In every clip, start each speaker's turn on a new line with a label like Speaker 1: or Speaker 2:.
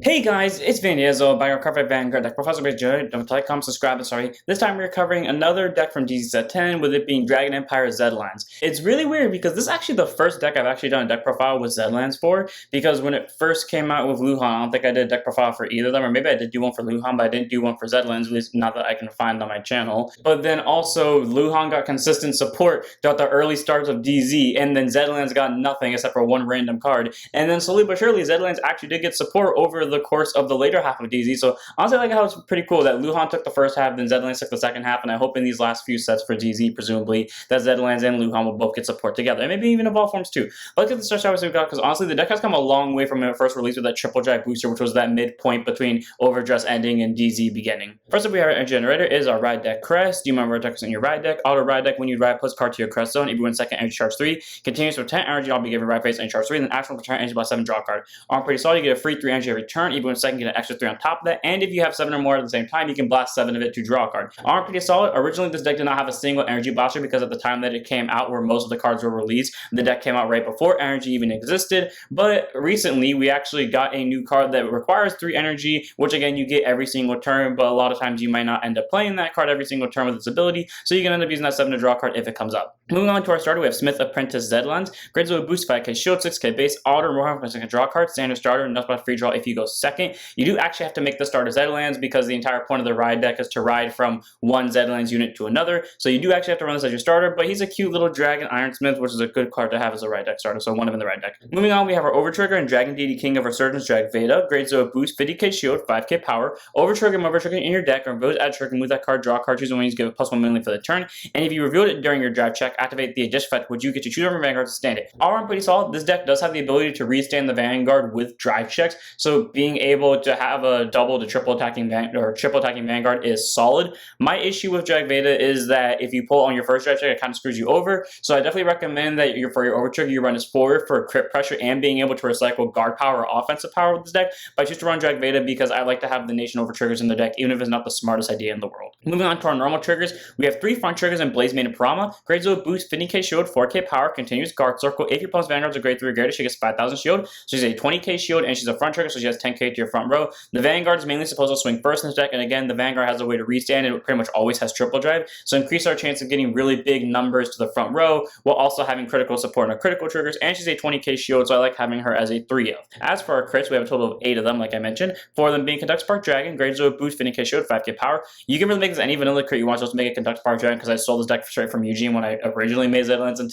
Speaker 1: Hey guys, it's Van Diesel by your cover Vanguard deck. Professor Joe, don't like, comment, subscribe, sorry. This time we're covering another deck from DZ Set 10, with it being Dragon Empire Zedhlans. It's really weird because this is actually the first deck I've actually done a deck profile with Zedhlans for, because when it first came out with Luhan, I don't think I did a deck profile for either of them, or maybe I did do one for Luhan, but I didn't do one for Zedhlans, at least not that I can find on my channel. But then also, Luhan got consistent support throughout the early starts of DZ, and then Zedhlans got nothing except for one random card. And then slowly but surely, Zedhlans actually did get support over the course of the later half of DZ. So honestly, I like how it's pretty cool that Luhan took the first half, then Zedhlans took the second half, and I hope in these last few sets for DZ, presumably, that Zedhlans and Luhan will both get support together, and maybe even Evolve forms too. But let's get the start we got, because honestly, the deck has come a long way from when it first released with that triple drive booster, which was that midpoint between Overdress ending and DZ beginning. First up, we have our generator is our ride deck crest. Do you remember attacks in your ride deck? Auto ride deck, when you ride plus card to your crest zone, if you win second energy charge 3, continues with 10 energy, I'll be giving ride face and charge 3, then actual return energy by 7 draw card. On pretty solid, you get a free 3 energy every turn. If you win second, you get an extra 3 on top of that, and if you have 7 or more at the same time, you can blast 7 of it to draw a card. Arm pretty solid. Originally, this deck did not have a single energy blaster because at the time that it came out, where most of the cards were released, the deck came out right before energy even existed. But recently, we actually got a new card that requires 3 energy, which again, you get every single turn, but a lot of times you might not end up playing that card every single turn with its ability, so you can end up using that 7 to draw a card if it comes up. Moving on to our starter, we have Smith Apprentice Zedhlans. Grades with a boost 5k shield, 6k base, auto, roll for a second draw card, standard starter, and by free draw if you go second. You do actually have to make the starter Zedhlans because the entire point of the ride deck is to ride from one Zedhlans unit to another. So you do actually have to run this as your starter, but he's a cute little Dragon Ironsmith, which is a good card to have as a ride deck starter, so one of them in the ride deck. Moving on, we have our Overtrigger and Dragon Deity King of Resurgence, Drag Veda. Grades with a boost 50k shield, 5k power. Overtrigger in your deck, or reveal add trigger, move that card, draw a card, choose one when you give it +1 melee for the turn. And if you revealed it during your drive check, activate the addition effect, which you get to choose over Vanguard to stand it. All around pretty solid. This deck does have the ability to restand the Vanguard with drive checks, so being able to have a double to triple attacking Vanguard is solid. My issue with Drag Veda is that if you pull on your first drive check, it kind of screws you over. So I definitely recommend that for your Overtrigger, you run this forward for crit pressure and being able to recycle guard power or offensive power with this deck. But I choose to run Drag Veda because I like to have the Nation Overtriggers in the deck, even if it's not the smartest idea in the world. Moving on to our normal triggers, we have 3 front triggers in Blaze Maid and Parama. Grades with boost 50k shield, 4k power, continuous guard circle. If your opponent's Vanguard's a grade 3 or greater, she gets 5,000 shield. So she's a 20k shield, and she's a front trigger, so she has 10k to your front row. The Vanguard is mainly supposed to swing first in this deck, and again, the Vanguard has a way to restand, and it pretty much always has triple drive, so increase our chance of getting really big numbers to the front row, while also having critical support on our critical triggers, and she's a 20k shield, so I like having her as a 3 of. As for our crits, we have a total of 8 of them, like I mentioned. 4 of them being Conduct Spark Dragon, grades with boost 50k shield, 5k power. You can really make this any vanilla crit you want, just to make a Conduct Spark Dragon, because I stole this deck straight from Eugene when I originally made Zedhlans and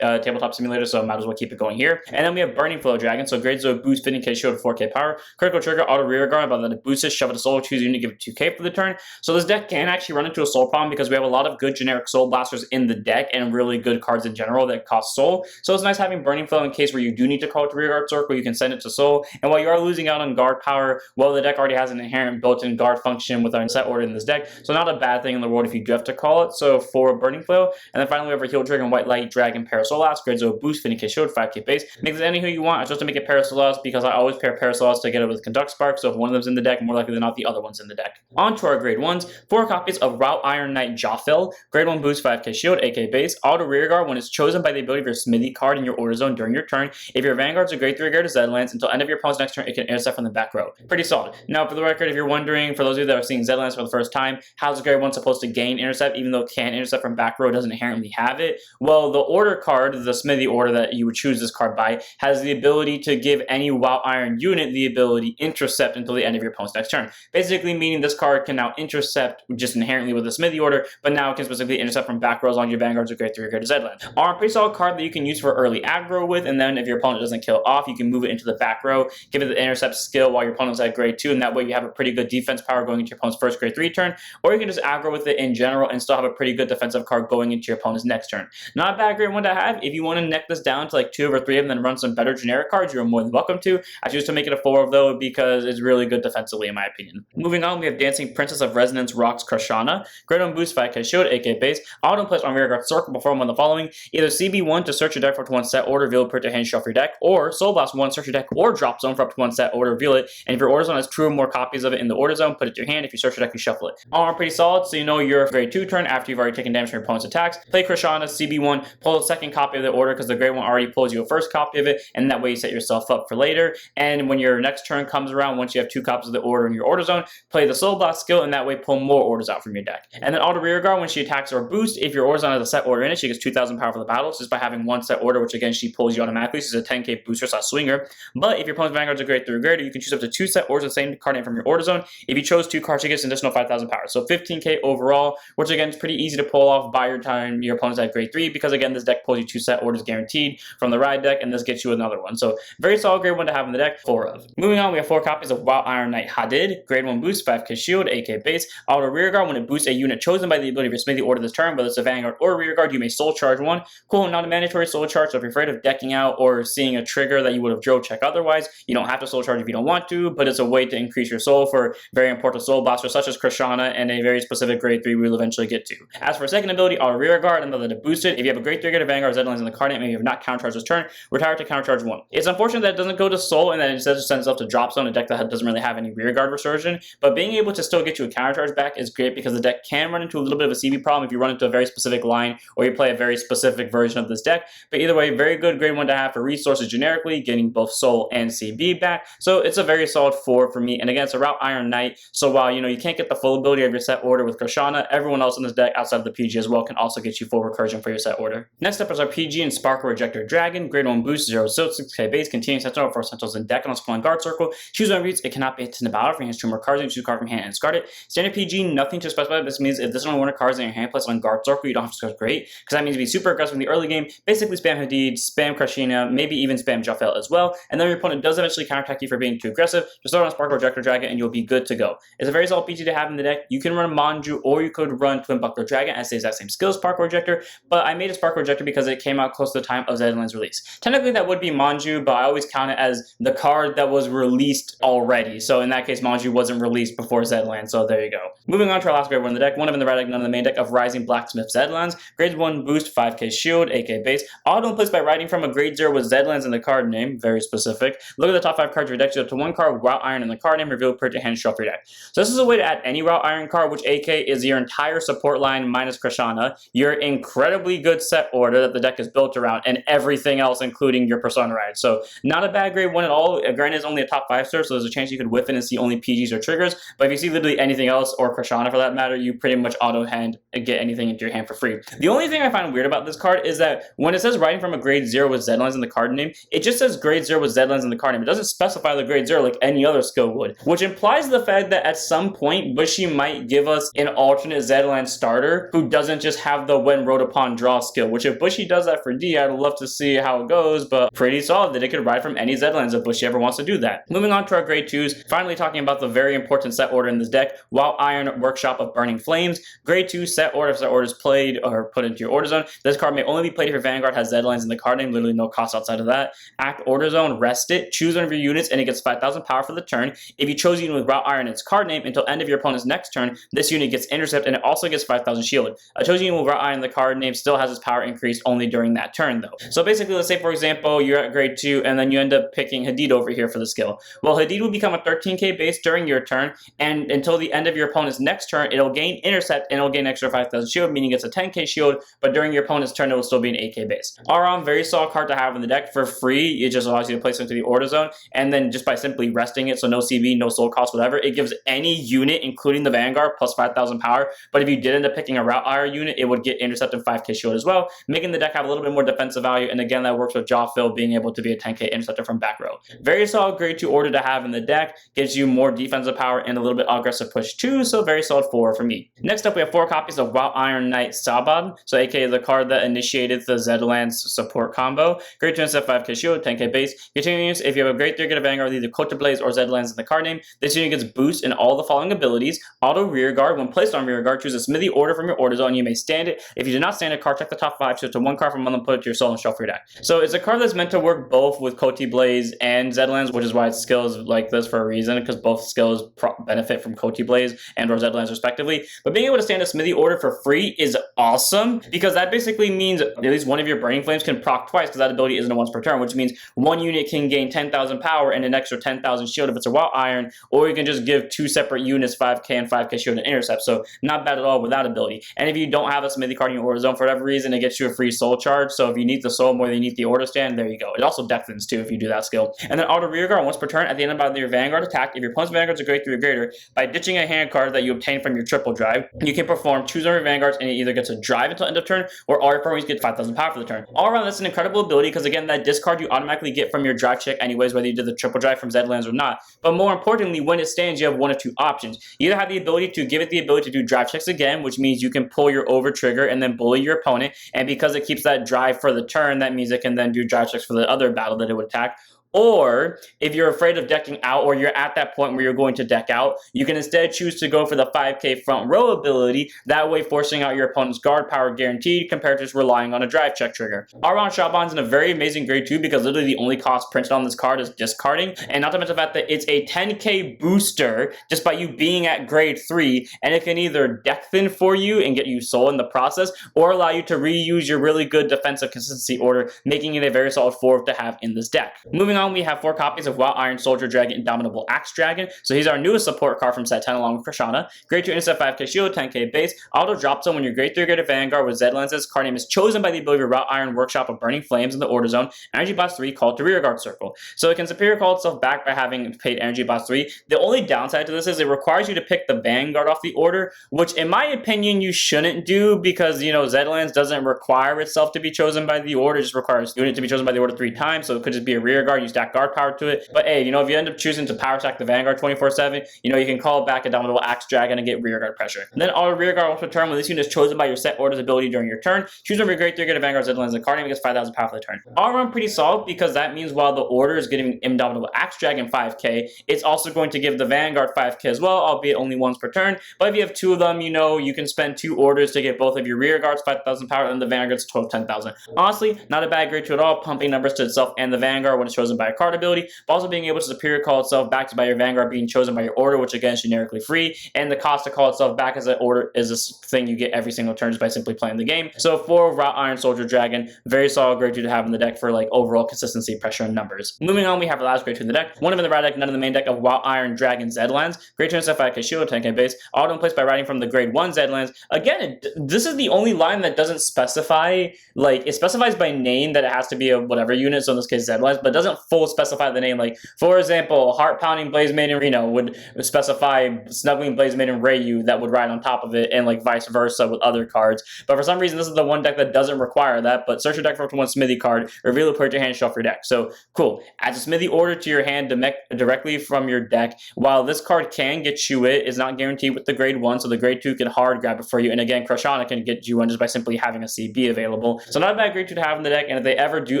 Speaker 1: Tabletop Simulator, so I might as well keep it going here. And then we have Burning Flow Dragon, so grades with boost 50k shield, 4k power. Critical trigger, auto rear guard, about then it boosts it, shove it to soul, choose a unit, give it 2k for the turn. So this deck can actually run into a soul problem because we have a lot of good generic soul blasters in the deck and really good cards in general that cost soul. So it's nice having Burning Flow in case where you do need to call it to rear guard circle, you can send it to soul. And while you are losing out on guard power, well, the deck already has an inherent built-in guard function with our set order in this deck, so not a bad thing in the world if you do have to call it. So for Burning Flow, and then finally we have our Heal Trigger and White Light Dragon Parasolas, grades with boost 50k shield, 5k base. Make this any who you want. I chose to make it Parasolas because I always pair Parasolas together with Conduct Spark, so if one of them's in the deck, more likely than not the other one's in the deck. On to our grade 1s, 4 copies of Route Iron Knight Joffel. Grade 1 boost 5k shield, 8k base, auto rear guard when it's chosen by the ability of your Smithy card in your order zone during your turn. If your Vanguard's a grade 3 guard to Zedlands, until end of your opponent's next turn, it can intercept from the back row. Pretty solid. Now, for the record, if you're wondering, for those of you that are seeing Zedlands for the first time, how's grade 1 supposed to gain intercept, even though it can intercept from back row, it doesn't inherently have it? Well, the order card, the Smithy order that you would choose this card by, has the ability to give any Route Iron unit the ability intercept until the end of your opponent's next turn. Basically meaning this card can now intercept just inherently with the Smithy order, but now it can specifically intercept from back rows on your Vanguards or grade 3 or greater Zedland. A pretty solid card that you can use for early aggro with, and then if your opponent doesn't kill off, you can move it into the back row, give it the intercept skill while your opponent's at grade 2, and that way you have a pretty good defense power going into your opponent's first grade 3 turn, or you can just aggro with it in general and still have a pretty good defensive card going into your opponent's next turn. Not a bad grade 1 to have. If you want to neck this down to like 2 or 3 of them and run some better generic cards, you're more than welcome to. I choose to make it a 4 of though because it's really good defensively in my opinion. Moving on, we have Dancing Princess of Resonance Rocks Krashana. Grade 1 boost 5k shield, 8k base, auto place on rear guard circle, perform one of the following: either CB1 to search your deck for up to 1 set order, reveal it, put it to hand, shuffle your deck, or Soul Blast 1, search your deck or drop zone for up to 1 set order, reveal it, and if your order zone has 2 or more copies of it in the order zone, put it to your hand. If you search your deck, you shuffle it. All are pretty solid, so you know your grade 2 turn after you've already taken damage from your opponent's attacks. Play Krashana, CB1, pull a second copy of the order because the grade 1 already pulls you a first copy of it, and that way you set yourself up for later. And when your next turn turn comes around, once you have 2 copies of the order in your order zone, play the soul blast skill, and that way pull more orders out from your deck. And then auto rear guard, when she attacks or boosts, if your order zone has a set order in it, she gets 2,000 power for the battle, just by having 1 set order, which again, she pulls you automatically. She's a 10k booster / swinger. But if your opponent's Vanguard's a grade 3 or greater, you can choose up to 2 set orders of the same card name from your order zone. If you chose 2 cards, she gets an additional 5,000 power. So 15k overall, which again is pretty easy to pull off by your time your opponent's at grade 3, because again, this deck pulls you 2 set orders guaranteed from the ride deck, and this gets you another one. So very solid grade 1 to have in the deck, 4 of. Moving on, we have 4 copies of Wild Iron Knight Hadid, grade 1 boost, 5k shield, 8k base, auto rear guard. When it boosts a unit chosen by the ability of your smithy order this turn, whether it's a Vanguard or rear guard, you may soul charge 1. Cool, not a mandatory soul charge, so if you're afraid of decking out or seeing a trigger that you would have drove check otherwise, you don't have to soul charge if you don't want to, but it's a way to increase your soul for very important soul blasters such as Krishana and a very specific grade 3 we'll eventually get to. As for second ability, auto rear guard, another to boost it. If you have a grade 3 grade of Vanguard Zedhlans in the card name and you have not countercharged this turn, retire to countercharge 1. It's unfortunate that it doesn't go to soul and that it instead just sends up to drop zone, a deck that doesn't really have any rear guard resurgence, but being able to still get you a countercharge back is great because the deck can run into a little bit of a CB problem if you run into a very specific line or you play a very specific version of this deck. But either way, very good grade 1 to have for resources generically, getting both soul and CB back. So it's a very solid 4 for me. And again, it's a Route Iron Knight, so while you can't get the full ability of your set order with Krishana, everyone else in this deck outside of the PG as well can also get you full recursion for your set order. Next up is our PG and Sparkle Rejector Dragon, grade 1 boost, 0 silk, 6k base, continuing sentinel for essentials in deck, and also playing guard circle. Choose one reads, it cannot be hit in the battle. If your hands 2 more cards, and choose a card from hand and discard it. Standard PG, nothing to specify. This means if this is only 1 of cards in your hand placed on guard circle, you don't have to discard great, because that means be super aggressive in the early game, basically spam Hadid, spam Krishina, maybe even spam Jafel as well, and then your opponent does eventually counterattack you for being too aggressive. Just throw on Sparkle Rejector Dragon and you'll be good to go. It's a very solid PG to have in the deck. You can run Manju or you could run Twin Buckler Dragon as the exact same skill as Sparkle Rejector, but I made a Sparkle Rejector because it came out close to the time of Zedhlans release. Technically that would be Manju, but I always count it as the card that was released already. So in that case, Manju wasn't released before Zedhlans, so there you go. Moving on to our last grade 1 in the deck, one of in the right deck, none in the main deck, of Rising Blacksmith Zedhlans. Grade 1 boost, 5k shield, 8k base. Auto in place by riding from a grade 0 with Zedhlans in the card name, very specific. Look at the top 5 cards of your deck, you have to 1 card with Route Iron in the card name, reveal per to hand, shuffle your deck. So this is a way to add any Route Iron card, which AK is your entire support line minus Krishana, your incredibly good set order that the deck is built around, and everything else including your Persona ride. So not a bad grade 1 at all. Granted, it's only a top 5 star, so there's a chance you could whiff it and see only PGs or triggers, but if you see literally anything else, or Krishana for that matter, you pretty much auto hand and get anything into your hand for free. The only thing I find weird about this card is that when it says riding from a grade 0 with Zedhlans in the card name, it just says grade 0 with Zedhlans in the card name. It doesn't specify the grade 0 like any other skill would, which implies the fact that at some point Bushy might give us an alternate Zedhlans starter who doesn't just have the when wrote upon draw skill, which if Bushy does that for D, I'd love to see how it goes, but pretty solid that it could ride from any Zedhlans if Bushy ever wants to do that. Moving on to our grade 2s, finally talking about the very important set order in this deck, Wild Iron Workshop of Burning Flames. Grade 2 set order, if set order is played or put into your order zone, this card may only be played if your Vanguard has Zedhlans in the card name, literally no cost outside of that. Act order zone, rest it, choose one of your units, and it gets 5,000 power for the turn. If you chose a unit with Route Iron in its card name until end of your opponent's next turn, this unit gets intercept and it also gets 5,000 shield. A chosen unit with Route Iron in the card name still has its power increased only during that turn though. So basically, let's say for example, you're at grade 2 and then you end up picking Hadid over here for the skill. Well, Hadid will become a 13k base during your turn, and until the end of your opponent's next turn, it'll gain intercept and it'll gain extra 5,000 shield, meaning it's a 10k shield, but during your opponent's turn, it will still be an 8k base. All around, very solid card to have in the deck for free. It just allows you to place it into the order zone, and then just by simply resting it, so no CB, no soul cost, whatever, it gives any unit, including the Vanguard, plus 5,000 power. But if you did end up picking a Route Iron unit, it would get intercept and 5k shield as well, making the deck have a little bit more defensive value, and again, that works with Jawfill being able to be a 10k interceptor from back row. Very solid grade 2 order to have in the deck, gives you more defensive power and a little bit aggressive push too, so very solid 4 for me. Next up, we have 4 copies of Wild Iron Knight Sabad, so aka the card that initiated the Zedhlans support combo. Grade 2 intercept, 5k shield, 10k base. Continues, if you have a grade 3 get a Vanguard with either Kota Blaze or Zedhlans in the card name, this unit gets boost in all the following abilities. Auto rear guard, when placed on rear guard, choose a smithy order from your order zone, you may stand it. If you do not stand a card, check the top 5, choose to 1 card from one of them, put it to your soul and shuffle your deck. So it's a card that's meant to work both with Kota Blaze and Zedhlans, which is why its skills like this for a reason, because both skills benefit from Kota Blaze and or Zedhlans respectively. But being able to stand a smithy order for free is awesome, because that basically means at least one of your Burning Flames can proc twice, because that ability isn't a once per turn, which means one unit can gain 10,000 power and an extra 10,000 shield if it's a Wild Iron, or you can just give 2 separate units 5k and 5k shield and intercept, so not bad at all with that ability. And if you don't have a smithy card in your order zone for whatever reason, it gets you a free soul charge, so if you need the soul more than you need the order stand, there you go. It also deathens too if you do that skill. And then auto rear guard, once per return at the end of your Vanguard attack if your opponent's Vanguards are grade 3 or greater by ditching a hand card that you obtain from your triple drive. You can perform choose on your Vanguards and it either gets a drive until end of turn or all your permanents get 5,000 power for the turn. All around, that's an incredible ability because again, that discard you automatically get from your drive check anyways, whether you did the triple drive from Zedhlans or not. But more importantly, when it stands, you have one of two options. You either have the ability to give it the ability to do drive checks again, which means you can pull your over trigger and then bully your opponent, and because it keeps that drive for the turn, that means it can then do drive checks for the other battle that it would attack. Or if you're afraid of decking out, or you're at that point where you're going to deck out, you can instead choose to go for the 5k front row ability, that way forcing out your opponent's guard power guaranteed compared to just relying on a drive check trigger. All around, Shaban's in a very amazing grade 2 because literally the only cost printed on this card is discarding, and not to mention the fact that it's a 10k booster just by you being at grade 3, and it can either deck thin for you and get you soul in the process, or allow you to reuse your really good defensive consistency order, making it a very solid 4 to have in this deck. Moving on, we have 4 copies of Wild Iron Soldier Dragon, Indomitable Axe Dragon. So he's our newest support card from set 10 along with Krishana. Grade 2 intercept 5k shield, 10k base. Auto drop zone when your grade 3 greater Vanguard with Zedhlans' card name is chosen by the ability of Wild Iron Workshop of Burning Flames in the order zone. Energy bots 3 called to rearguard circle. So it can superior call itself back by having paid energy bots 3. The only downside to this is it requires you to pick the Vanguard off the order, which in my opinion you shouldn't do because, you know, Zedhlans doesn't require itself to be chosen by the order, it just requires unit to be chosen by the order 3 times, so it could just be a rearguard, you stack guard power to it. But hey, you know, if you end up choosing to power stack the Vanguard 24/7, you know, you can call back Indomitable Axe Dragon and get rearguard pressure. And then auto rearguard once per turn when this unit is chosen by your set order's ability during your turn. Choose over your grade 3 get a Vanguard Zedhlans, the card name gets 5,000 power for the turn. All around pretty solid because that means while the order is getting Indomitable Axe Dragon 5k, it's also going to give the Vanguard 5k as well, albeit only once per turn. But if you have 2 of them, you know, you can spend 2 orders to get both of your rearguards 5,000 power and the Vanguard's total 10,000. Honestly, not a bad grade 2 at all, pumping numbers to itself and the Vanguard when it's chosen by a card ability, but also being able to superior call itself back to by your Vanguard being chosen by your order, which again is generically free, and the cost to call itself back as an order is this thing you get every single turn just by simply playing the game. So for Wild Iron Soldier Dragon, very solid grade 2 to have in the deck for like overall consistency, pressure, and numbers. Moving on, we have the last grade 2 in the deck. One of in the right deck, none in the main deck of Wild Iron Dragon Zedhlans. Grade 2 instead 5k shield, 10k base. Auto in place by riding from the grade 1 Zedhlans. Again, this is the only line that doesn't specify, like, it specifies by name that it has to be a whatever unit, so in this case Zedhlans, but doesn't full specify the name. Like, for example, Heart Pounding Blaze Maiden Reno would specify Snuggling Blaze Maiden Rayu that would ride on top of it, and like vice versa with other cards. But for some reason, this is the one deck that doesn't require that. But search your deck for up to 1 Smithy card, reveal it, put it to your hand, shuffle your deck. So cool. Add a Smithy order to your hand directly from your deck. While this card can get you it's not guaranteed with the grade 1, so the grade 2 can hard grab it for you. And again, Krishana can get you one just by simply having a CB available. So not a bad grade 2 to have in the deck. And if they ever do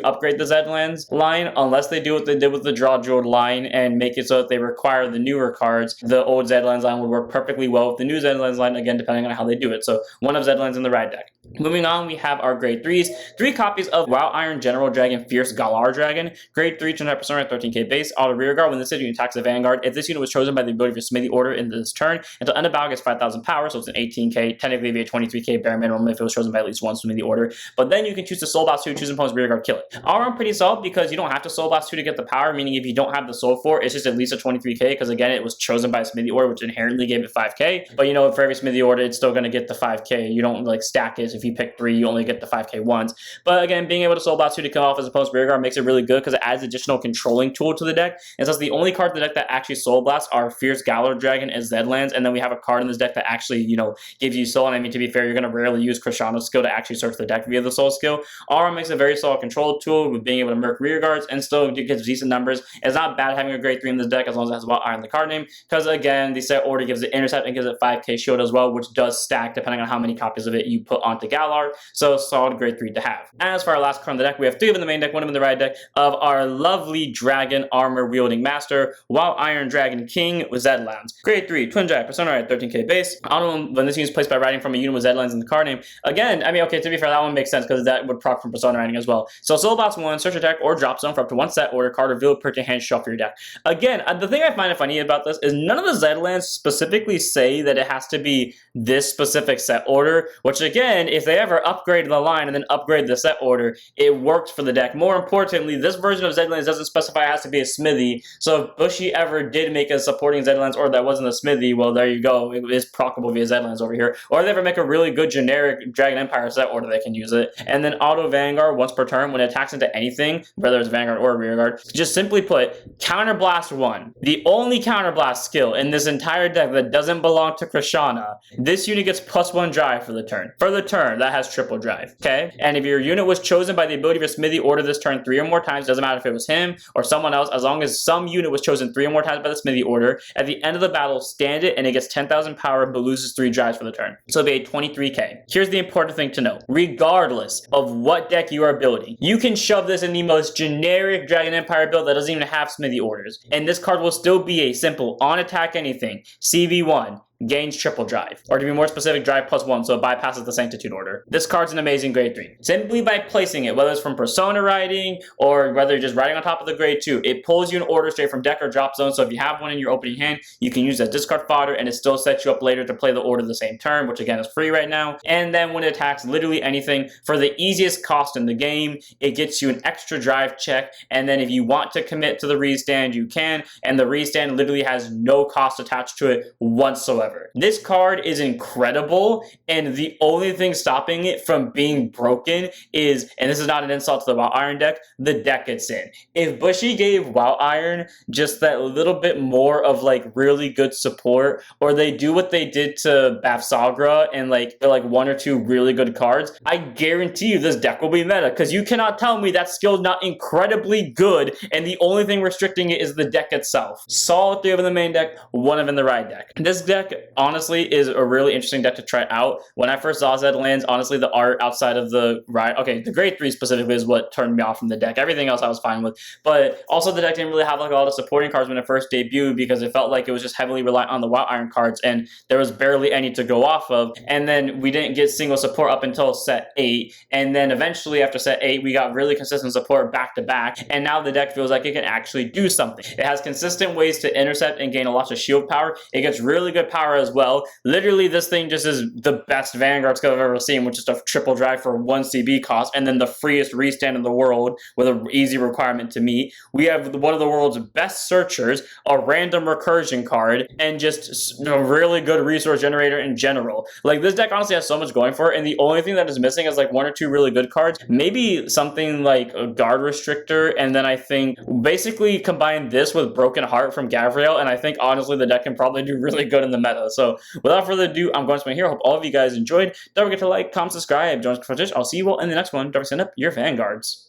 Speaker 1: upgrade the Zedhlans line, unless they do what they did with the Draw Jeweled line and make it so that they require the newer cards, the old Zedhlans line would work perfectly well with the new Zedhlans line, again, depending on how they do it. So one of Zedhlans in the right deck. Moving on, we have our grade 3s. 3 copies of Wild Iron General Dragon Fierce Galar Dragon. Grade 3, 200% at 13k base. Auto rearguard when this unit attacks the Vanguard. If this unit was chosen by the ability of your Smithy order in this turn, until end of battle gets 5,000 power, so it's an 18k, technically be a 23k bare minimum if it was chosen by at least one Smithy order. But then you can choose to Soul Blast 2, choose opponent's rearguard, kill it. All around pretty solid because you don't have to Soul Blast 2 to get the power, meaning if you don't have the Soul for, it's just at least a 23k because again, it was chosen by a Smithy order, which inherently gave it 5k. But you know, for every Smithy order, it's still going to get the 5k. You don't like stack it. If you pick 3, you only get the 5k ones. But again, being able to Soul Blast 2 to come off as opponent's rearguard makes it really good because it adds additional controlling tool to the deck. And so the only card in the deck that actually Soul Blasts are Fierce Galar Dragon and Zedhlans, and then we have a card in this deck that actually, you know, gives you soul. And I mean, to be fair, you're going to rarely use Krishana's skill to actually search the deck via the soul skill. Aura makes a very solid control tool with being able to merc rearguards and still gets decent numbers. It's not bad having a grade 3 in this deck as long as it has Wild Iron in the card name, because again, the set order gives it intercept and gives it 5k shield as well, which does stack depending on how many copies of it you put onto Galar. So solid grade 3 to have. And as for our last card in the deck, we have 3 of them in the main deck, 1 of them in the right deck of our lovely dragon armor wielding master, Wild Iron Dragon King with Zedhlans. Grade 3, Twin Giant, Persona at 13k base. Auto when this unit is placed by riding from a unit with Zedhlans in the card name. Again, I mean, okay, to be fair, that one makes sense because that would proc from Persona riding as well. So Soul Blast 1, search your deck or drop zone for up to 1 set order, card reveal, put your hand, shuffle your deck. Again, the thing I find funny about this is none of the Zedhlans specifically say that it has to be this specific set order, which again, if they ever upgrade the line and then upgrade the set order, it worked for the deck. More importantly, this version of Zedhlans doesn't specify it has to be a smithy, so if Bushy ever did make a supporting Zedhlans or that wasn't a smithy, well, there you go. It is proccable via Zedhlans over here. Or if they ever make a really good generic Dragon Empire set order, they can use it. And then auto Vanguard once per turn when it attacks into anything, whether it's Vanguard or Rearguard. Just simply put, Counterblast 1. The only Counterblast skill in this entire deck that doesn't belong to Krishana. This unit gets +1 drive for the turn. For the turn, that has triple drive, okay? And if your unit was chosen by the ability of a smithy order this turn 3 or more times, doesn't matter if it was him or someone else, as long as some unit was chosen 3 or more times by the smithy order, at the end of the battle, stand it and it gets 10,000 power but loses 3 drives for the turn. So it'll be a 23k. Here's the important thing to know. Regardless of what deck you are building, you can shove this in the most generic Dragon Empire build that doesn't even have smithy orders. And this card will still be a simple on attack anything, CV1, gains triple drive. Or to be more specific, drive +1, so it bypasses the Sanctitude order. This card's an amazing grade 3. Simply by placing it, whether it's from Persona riding, or whether you're just riding on top of the grade 2, it pulls you an order straight from deck or drop zone, so if you have one in your opening hand, you can use that discard fodder, and it still sets you up later to play the order the same turn, which again is free right now. And then when it attacks literally anything, for the easiest cost in the game, it gets you an extra drive check, and then if you want to commit to the restand, you can, and the restand literally has no cost attached to it whatsoever. This card is incredible, and the only thing stopping it from being broken is, and this is not an insult to the Wild Iron deck, the deck it's in. If Bushy gave Wild Iron just that little bit more of like really good support, or they do what they did to Bafsagra and like they're like 1 or 2 really good cards, I guarantee you this deck will be meta, because you cannot tell me that skill is not incredibly good, and the only thing restricting it is the deck itself. Solid 3 of in the main deck, 1 of in the ride deck. This deck, honestly, is a really interesting deck to try out. When I first saw Zedhlans, honestly, the art outside of the ride, okay, the grade 3 specifically is what turned me off from the deck. Everything else I was fine with, but also the deck didn't really have like a lot of supporting cards when it first debuted, because it felt like it was just heavily reliant on the Wild Iron cards, and there was barely any to go off of. And then we didn't get single support up until set 8, and then eventually after set 8, we got really consistent support back to back, and now the deck feels like it can actually do something. It has consistent ways to intercept and gain a lot of shield power. It gets really good power as well. Literally, this thing just is the best Vanguard skill I've ever seen, with just a triple drive for 1 CB cost, and then the freest restand in the world with an easy requirement to meet. We have one of the world's best searchers, a random recursion card, and just a really good resource generator in general. Like, this deck honestly has so much going for it, and the only thing that is missing is like 1 or 2 really good cards. Maybe something like a guard restrictor, and then I think basically combine this with Broken Heart from Gavriel, and I think honestly the deck can probably do really good in the meta. So without further ado, I'm going to spend here. I hope all of you guys enjoyed. Don't forget to like, comment, subscribe, join us for Twitch. I'll see you all in the next one. Don't forget to send up your Vanguards.